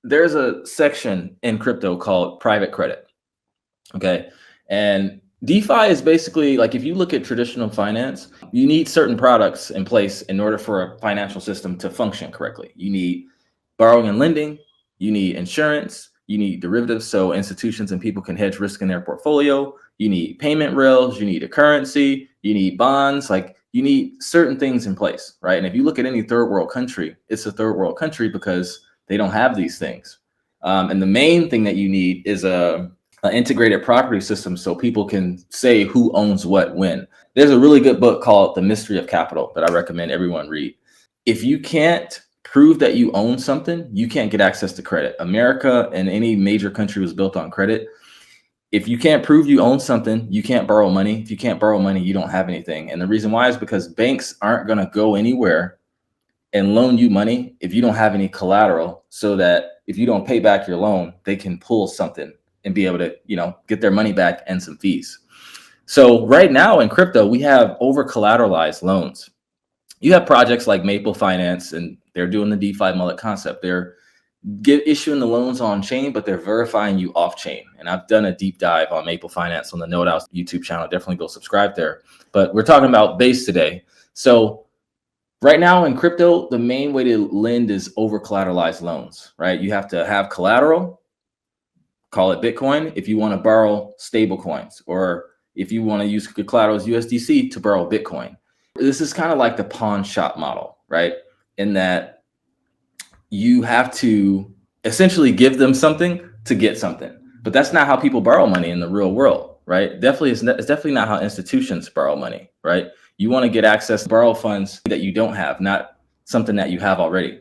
there's a section in crypto called private credit. Okay. And DeFi is basically like, if you look at traditional finance, you need certain products in place in order for a financial system to function correctly. You need borrowing and lending, you need insurance, you need derivatives so institutions and people can hedge risk in their portfolio. You need payment rails, you need a currency, you need bonds, like you need certain things in place, right? And if you look at any third world country, it's a third world country because they don't have these things. And the main thing that you need is an integrated property system so people can say who owns what when. There's a really good book called The Mystery of Capital that I recommend everyone read. If you can't prove that you own something, you can't get access to credit. America and any major country was built on credit. If you can't prove you own something, you can't borrow money. If you can't borrow money, you don't have anything. And the reason why is because banks aren't going to go anywhere and loan you money if you don't have any collateral, so that if you don't pay back your loan, they can pull something and be able to, get their money back and some fees. So right now in crypto, we have over collateralized loans. You have projects like maplefinance, and they're doing the DeFi mullet concept. They're issuing the loans on chain, but they're verifying you off chain. And I've done a deep dive on maplefinance on the Node House YouTube channel. Definitely go subscribe there. But we're talking about BASE today. So right now in crypto, the main way to lend is over collateralized loans, right? You have to have collateral, call it Bitcoin, if you want to borrow stable coins, or if you want to use collateral as USDC to borrow Bitcoin. This is kind of like the pawn shop model, right? In that you have to essentially give them something to get something. But that's not how people borrow money in the real world, right? It's definitely not how institutions borrow money, right? You want to get access to borrow funds that you don't have, not something that you have already.